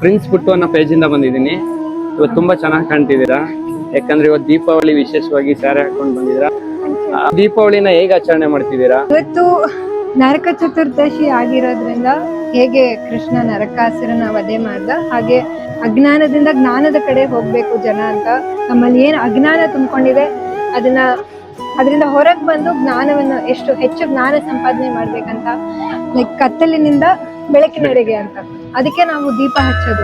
Prince ಪುಟ್ಟು ಅನ್ನೋ ಪೇಜಿಂದ ಬಂದಿದ್ದೀನಿ. ಇವತ್ತು ತುಂಬಾ ಚೆನ್ನಾಗಿ ಕಾಣ್ತಿದ್ದೀರಾ, ಯಾಕಂದ್ರೆ ಇವತ್ತು ದೀಪಾವಳಿ ವಿಶೇಷವಾಗಿ ಸ್ಯಾರಿ ಹಾಕೊಂಡು ಬಂದಿದ್ದೀರಾ. ದೀಪಾವಳಿನ ಹೇಗೆ ಆಚರಣೆ ಮಾಡ್ತಿದ್ದೀರಾ? ಇವತ್ತು ನರಕ ಚತುರ್ದಶಿ ಆಗಿರೋದ್ರಿಂದ ಹೇಗೆ ಕೃಷ್ಣ ನರಕಾಸುರನ ವಧೆ ಮಾಡ್ದ, ಹಾಗೆ ಅಜ್ಞಾನದಿಂದ ಜ್ಞಾನದ ಕಡೆ ಹೋಗ್ಬೇಕು ಜನ ಅಂತ. ನಮ್ಮಲ್ಲಿ ಏನ್ ಅಜ್ಞಾನ ತುಂಬಿಕೊಂಡಿದೆ ಅದರಿಂದ ಹೊರಗೆ ಬಂದು ಜ್ಞಾನವನ್ನು ಎಷ್ಟು ಹೆಚ್ಚು ಜ್ಞಾನ ಸಂಪಾದನೆ ಮಾಡ್ಬೇಕಂತ, ಲೈಕ್ ಕತ್ತಲಿನಿಂದ ಬೆಳಕಿನೆಡೆಗೆ ಅಂತ. ಅದಕ್ಕೆ ನಾವು ದೀಪ ಹಚ್ಚೋದು.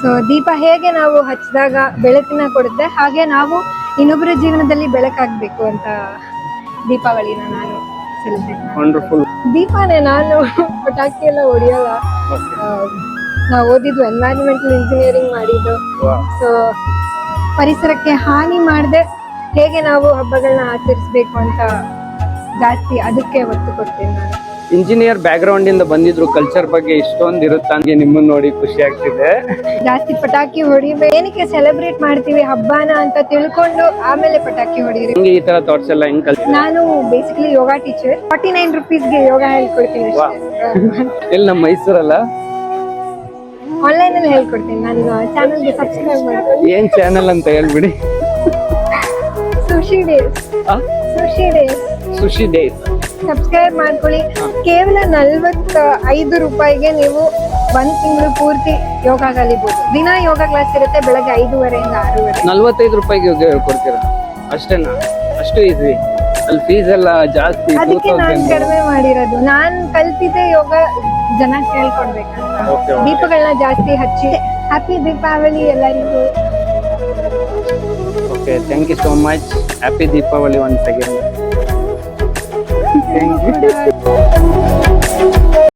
ಸೊ ದೀಪ ಹೇಗೆ ನಾವು ಹಚ್ಚಿದಾಗ ಬೆಳಕಿನ ಕೊಡುತ್ತೆ, ಹಾಗೆ ನಾವು ಇನ್ನೊಬ್ಬರ ಜೀವನದಲ್ಲಿ ಬೆಳಕಾಗ್ಬೇಕು ಅಂತ ದೀಪಾವಳಿನ ನಾನು ಸೆಲೆಬ್ರೇಟ್ ವಂಡರ್ಫುಲ್. ದೀಪಾನೇ, ನಾನು ಪಟಾಕಿ ಎಲ್ಲ ಹೊಡಿಯಲ್ಲ. ನಾವು ಓದಿದ್ದು ಎನ್ವೈರನ್ಮೆಂಟಲ್ ಇಂಜಿನಿಯರಿಂಗ್ ಮಾಡಿದ್ದು. ಸೊ ಪರಿಸರಕ್ಕೆ ಹಾನಿ ಮಾಡದೆ ಹೇಗೆ ನಾವು ಹಬ್ಬಗಳನ್ನ ಆಚರಿಸ್ಬೇಕು ಅಂತ ಜಾಸ್ತಿ ಅದಕ್ಕೆ ಒತ್ತು ಕೊಡ್ತೀನಿ ನಾನು. ಇಂಜಿನಿಯರ್ ಬ್ಯಾಕ್ ಗ್ರೌಂಡ್ ಇಂದ ಬಂದಿದ್ರು, ಕಲ್ಚರ್ ಬಗ್ಗೆ ಇಷ್ಟೊಂದು ಇರುತ್ತಾ ಅಂತ ನಿಮ್ಮನ್ನ ನೋಡಿ ಖುಷಿ ಆಗ್ತಿದೆ. ಜಾಸ್ತಿ ಪಟಾಕಿ ಹೊಡಿಬೇಕು, ಏನಕ್ಕೆ ಸೆಲೆಬ್ರೇಟ್ ಮಾಡ್ತೀವಿ ಹಬ್ಬನ ಅಂತ ತಿಳ್ಕೊಂಡು ಆಮೇಲೆ ಪಟಾಕಿ ಹೊಡೀರಿ. ಈ ತರ ಥಾಟ್ಸ್ ಎಲ್ಲ ಹೆಂಗ್ ಕಲ್ತು? ನಾನು ಬೇಸಿಕಲಿ ಯೋಗ ಟೀಚರ್. 49 rupeesಗೆ ಯೋಗ ಹೇಳ್ಕೊಡ್ತೀನಿ ಅಷ್ಟೇ. ಎಲ್ಲಿ ನಮ್ಮ ಮೈಸೂರಲ್ಲ? ಆನ್ಲೈನ್ ಅಲ್ಲಿ ಹೇಳ್ಕೊಡ್ತೀನಿ. ನನ್ನ ಚಾನಲ್ಗೆ ಸಬ್ಸ್ಕ್ರೈಬ್ ಮಾಡ್ಕೊಳ್ಳಿ. ಏನ್ ಚಾನಲ್ ಅಂತ ಹೇಳ್ಬಿಡಿ. ಸುಶಿ ಡೇಸ್. ಸುಶಿ ಡೇಸ್ ಸಬ್ಸ್ಕ್ರೈಬ್ ಮಾಡ್ಕೊಳ್ಳಿ. ಕೇವಲ 45 ರೂಪಾಯಿಗೆ ನೀವು 1 ತಿಂಗಳು ಪೂರ್ತಿ ಯೋಗ ಕಲಿಬಹುದು. ದಿನ ಯೋಗ ಕ್ಲಾಸ್ ಇರುತ್ತೆ, ಬೆಳಗ್ಗೆ 5:30 ಇಂದ 6:30. 45 ರೂಪಾಯಿಗೆ ಯೋಗ ಹೇಳ್ಕೊಡ್ತೀರಾ? ಅಷ್ಟೇನಾ? ಅಷ್ಟು ಈಸಿ? ಅಲ್ಲಿ ಫೀಸ್ ಎಲ್ಲ ಜಾಸ್ತಿ. ಅದಕ್ಕೆ ನಾನು ಕಡಿಮೆ ಮಾಡಿರೋದು. ನಾನ್ ಕಲ್ತಿದ್ದೆ ಯೋಗ ಜನ ಕೇಳ್ಕೊಡ್ಬೇಕಂತ. ದೀಪಗಳನ್ನ ಜಾಸ್ತಿ ಹಚ್ಚಿ. ಹ್ಯಾಪಿ ದೀಪಾವಳಿ ಎಲ್ಲರಿಗೂ. Okay, thank you so much. Happy Deepavali once again. Thank you.